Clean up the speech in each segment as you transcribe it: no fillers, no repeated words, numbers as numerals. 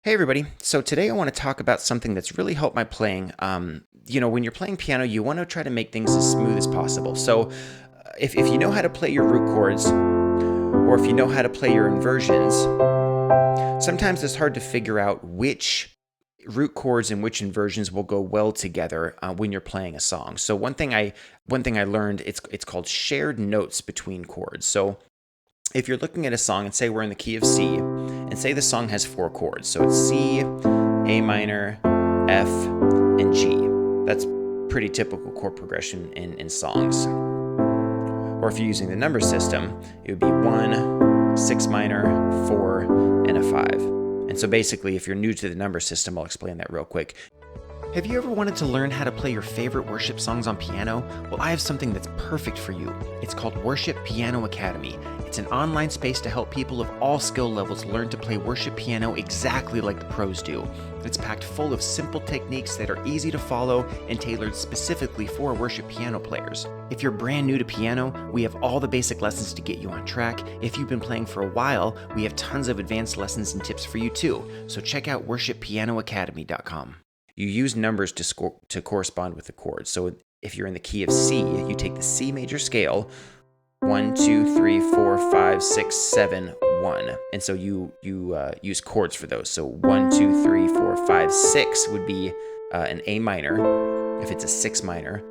Hey everybody. So today I want to talk about something that's really helped my playing. When you're playing piano, you want to try to make things as smooth as possible. So if you know how to play your root chords, or if you know how to play your inversions, sometimes it's hard to figure out which root chords and which inversions will go well together when you're playing a song. So one thing I learned, it's called shared notes between chords. So if you're looking at a song and say we're in the key of C, and say the song has 4 chords, so it's C, A minor, F, and G. That's pretty typical chord progression in songs. Or if you're using the number system, it would be 1, 6 minor, 4, and a 5. And so basically, if you're new to the number system, I'll explain that real quick. Have you ever wanted to learn how to play your favorite worship songs on piano? Well, I have something that's perfect for you. It's called Worship Piano Academy. It's an online space to help people of all skill levels learn to play worship piano exactly like the pros do. It's packed full of simple techniques that are easy to follow and tailored specifically for worship piano players. If you're brand new to piano, we have all the basic lessons to get you on track. If you've been playing for a while, we have tons of advanced lessons and tips for you too. So check out worshippianoacademy.com. You use numbers to correspond with the chords. So if you're in the key of C, you take the C major scale, 1, 2, 3, 4, 5, 6, 7, 1. And so you use chords for those. So 1, 2, 3, 4, 5, 6 would be an A minor, if it's a 6 minor.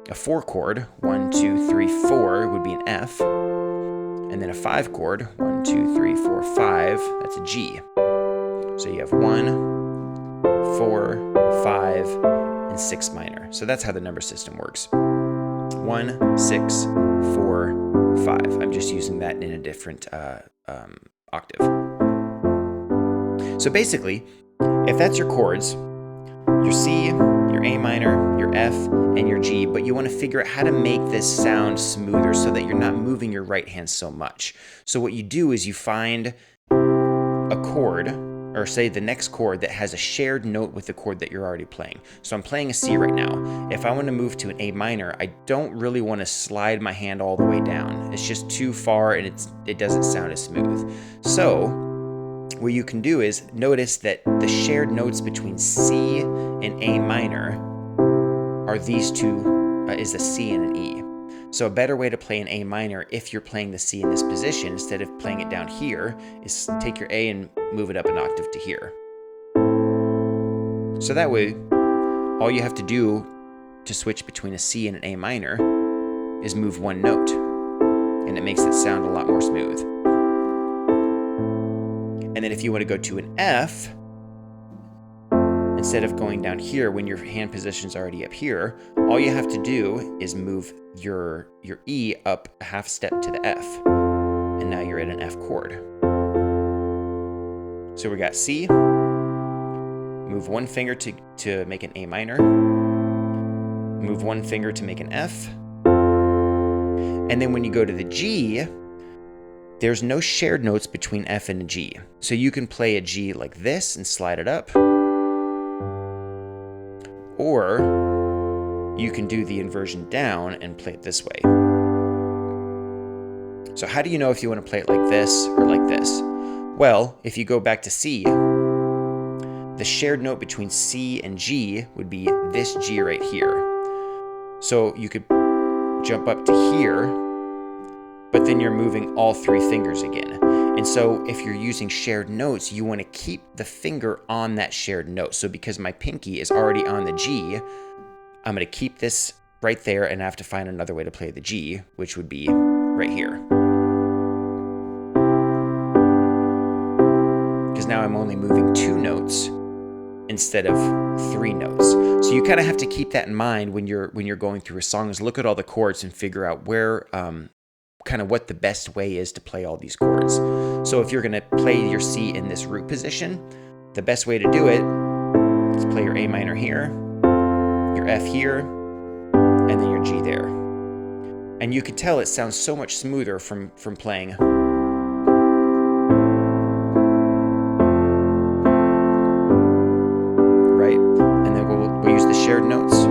A 4 chord, 1, 2, 3, 4 would be an F. And then a 5 chord, 1, 2, 3, 4, 5, that's a G. So you have 1, 4, 5, and 6 minor. So that's how the number system works. 1, 6, 4, 5. I'm just using that in a different octave. So basically, if that's your chords, your C, your A minor, your F, and your G, but you want to figure out how to make this sound smoother so that you're not moving your right hand so much. So what you do is you find a chord, or say the next chord that has a shared note with the chord that you're already playing. So I'm playing a C right now. If I want to move to an A minor, I don't really want to slide my hand all the way down. It's just too far and it doesn't sound as smooth. So what you can do is notice that the shared notes between C and A minor are these two, is a C and an E. So a better way to play an A minor if you're playing the C in this position, instead of playing it down here, is take your A and move it up an octave to here. So that way, all you have to do to switch between a C and an A minor is move one note, and it makes it sound a lot more smooth. And then if you want to go to an F, instead of going down here when your hand position's already up here, all you have to do is move your E up a half step to the F. And now you're at an F chord. So we got C, move one finger to make an A minor, move one finger to make an F, and then when you go to the G, there's no shared notes between F and a G. So you can play a G like this and slide it up, or you can do the inversion down and play it this way. So how do you know if you want to play it like this or like this? Well, if you go back to C, the shared note between C and G would be this G right here. So you could jump up to here, but then you're moving all 3 fingers again. And so if you're using shared notes, you want to keep the finger on that shared note. So because my pinky is already on the G, I'm going to keep this right there and I have to find another way to play the G, which would be right here. Because now I'm only moving 2 notes instead of 3 notes. So you kind of have to keep that in mind when you're going through a song, is look at all the chords and figure out where kind of what the best way is to play all these chords. So if you're going to play your C in this root position, the best way to do it is play your A minor here, your F here, and then your G there. And you can tell it sounds so much smoother from playing. Right? And then we'll use the shared notes.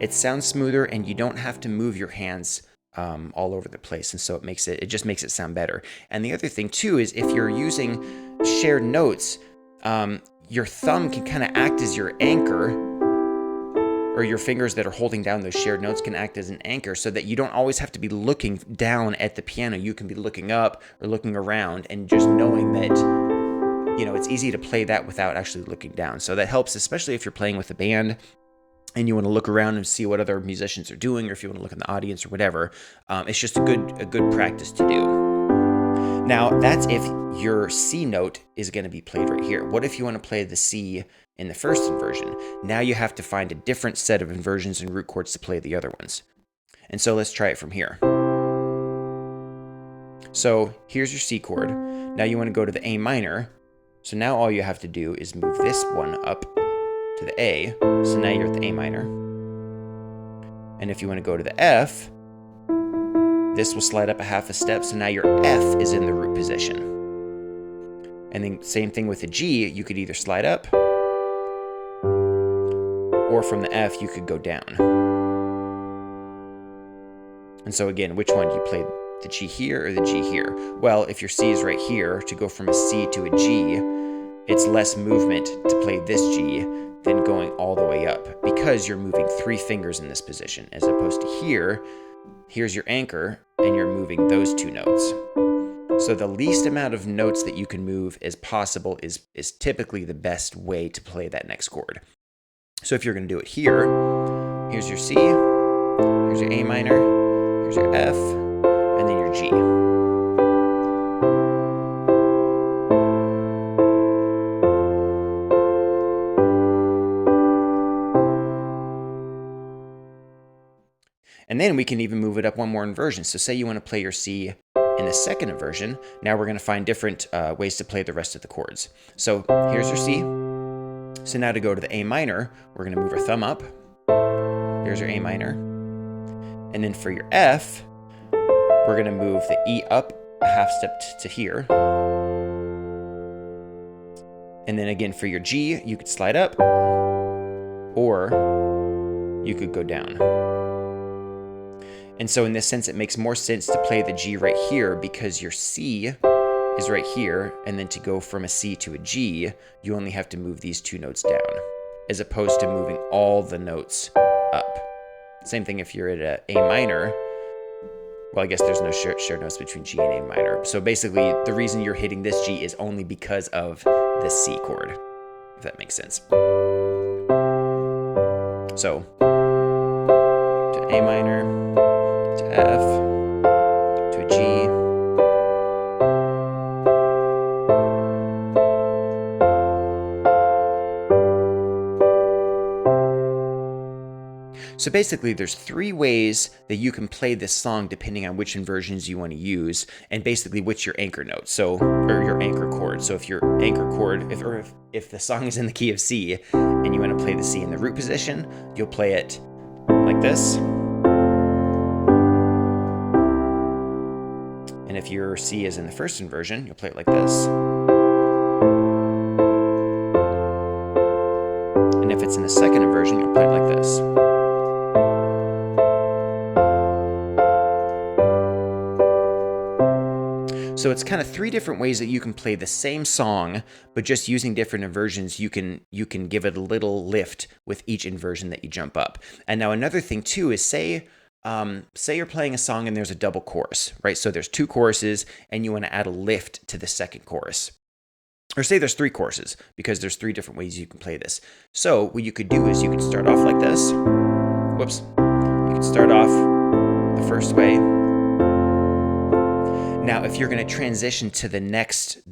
it sounds smoother, and you don't have to move your hands all over the place, and so it just makes it sound better. And the other thing too is if you're using shared notes, your thumb can kind of act as your anchor, or your fingers that are holding down those shared notes can act as an anchor, so that you don't always have to be looking down at the piano. You can be looking up or looking around and just knowing that, you know, it's easy to play that without actually looking down. So that helps, especially if you're playing with a band and you want to look around and see what other musicians are doing, or if you want to look in the audience or whatever. It's just a good practice to do. Now, that's if your C note is going to be played right here. What if you want to play the C in the first inversion? Now you have to find a different set of inversions and root chords to play the other ones. And so let's try it from here. So here's your C chord. Now you want to go to the A minor. So now all you have to do is move this one up to the A. So now you're at the A minor. And if you want to go to the F, this will slide up a half a step. So now your F is in the root position. And then same thing with the G. You could either slide up, or from the F, you could go down. And so again, which one do you play? The G here or the G here? Well, if your C is right here, to go from a C to a G, it's less movement to play this G than going all the way up, because you're moving 3 fingers in this position, as opposed to here, here's your anchor, and you're moving those 2 notes. So the least amount of notes that you can move as possible is typically the best way to play that next chord. So if you're going to do it here, here's your C, here's your A minor, here's your F, and then your G. And then we can even move it up one more inversion. So say you want to play your C in the second inversion. Now we're going to find different ways to play the rest of the chords. So here's your C. So now to go to the A minor, we're going to move our thumb up. Here's your A minor. And then for your F, we're going to move the E up a half step to here. And then again for your G, you could slide up, or you could go down. And so in this sense, it makes more sense to play the G right here, because your C is right here, and then to go from a C to a G, you only have to move these 2 notes down, as opposed to moving all the notes up. Same thing if you're at A minor. Well, I guess there's no shared notes between G and A minor. So basically, the reason you're hitting this G is only because of the C chord, if that makes sense. So, to A minor, to F, to a G, so basically there's 3 ways that you can play this song depending on which inversions you want to use, and basically which your anchor note, so, or your anchor chord. So if your anchor chord, if the song is in the key of C and you want to play the C in the root position, you'll play it like this. And if your C is in the first inversion, you'll play it like this. And if it's in the second inversion, you'll play it like this. So it's kind of 3 different ways that you can play the same song, but just using different inversions, you can give it a little lift with each inversion that you jump up. And now another thing too is say you're playing a song and there's a double chorus, right? So there's 2 choruses and you want to add a lift to the second chorus. Or say there's 3 choruses, because there's 3 different ways you can play this. So what you could do is you could start off like this. Whoops. You could start off the first way. Now, if you're going to transition to the next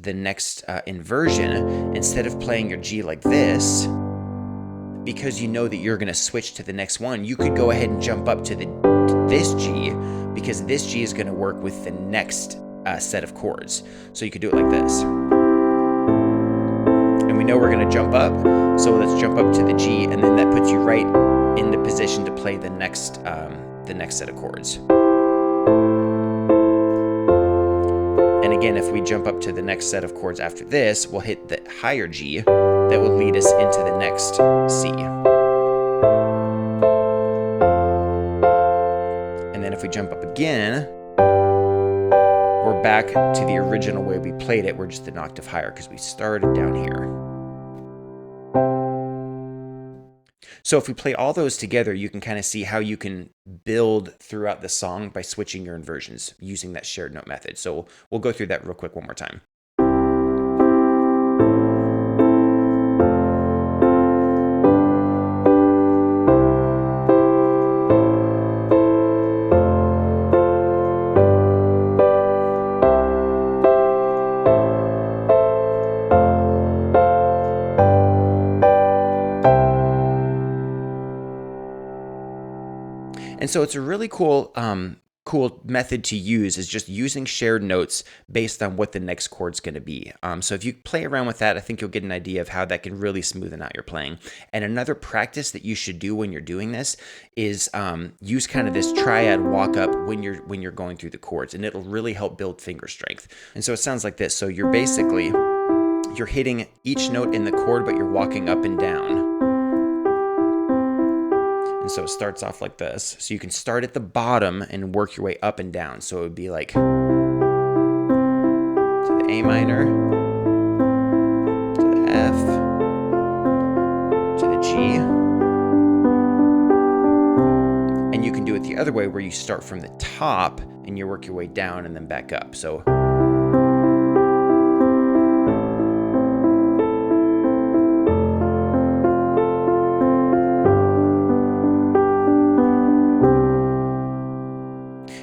inversion, instead of playing your G like this, because you know that you're going to switch to the next one, you could go ahead and jump up to this G, because this G is going to work with the next set of chords. So you could do it like this. And we know we're going to jump up, so let's jump up to the G, and then that puts you right in the position to play the next set of chords. And again, if we jump up to the next set of chords after this, we'll hit the higher G that will lead us into the next C. if we jump up again, we're back to the original way we played it. We're just an octave higher because we started down here. So if we play all those together, you can kind of see how you can build throughout the song by switching your inversions using that shared note method. So we'll go through that real quick one more time. And so it's a really cool method to use, is just using shared notes based on what the next chord's going to be. So if you play around with that, I think you'll get an idea of how that can really smoothen out your playing. And another practice that you should do when you're doing this is use kind of this triad walk up when you're going through the chords, and it'll really help build finger strength. And so it sounds like this. So you're hitting each note in the chord, but you're walking up and down. And so it starts off like this. So you can start at the bottom and work your way up and down. So it would be like to the A minor, to the F, to the G. And you can do it the other way, where you start from the top and you work your way down and then back up. So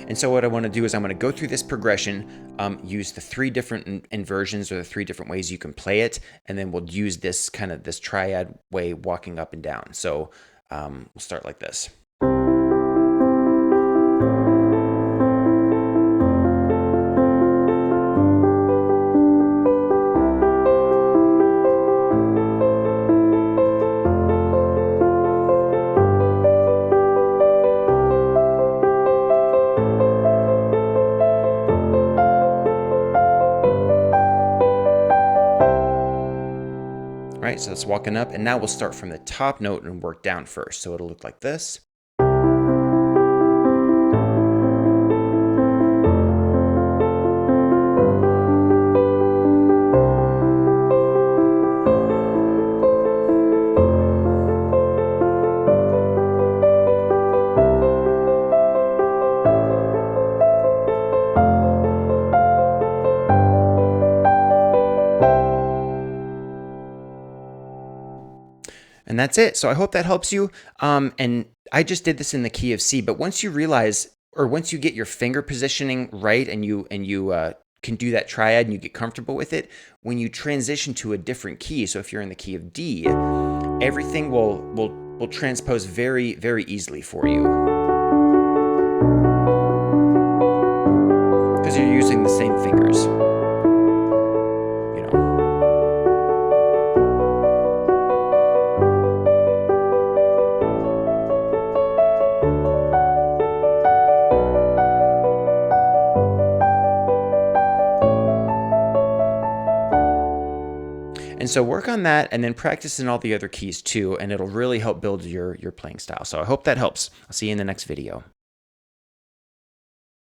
And so what I want to do is I'm going to go through this progression, use the 3 different inversions or the 3 different ways you can play it, and then we'll use this this triad way walking up and down. So we'll start like this. Right, so it's walking up, and now we'll start from the top note and work down first. So it'll look like this. And that's it. So I hope that helps you. And I just did this in the key of C, but once you realize, or once you get your finger positioning right, and you can do that triad and you get comfortable with it, when you transition to a different key, so if you're in the key of D, everything will transpose very, very easily for you, because you're using the same fingers. And so work on that, and then practice in all the other keys too, and it'll really help build your playing style. So I hope that helps. I'll see you in the next video.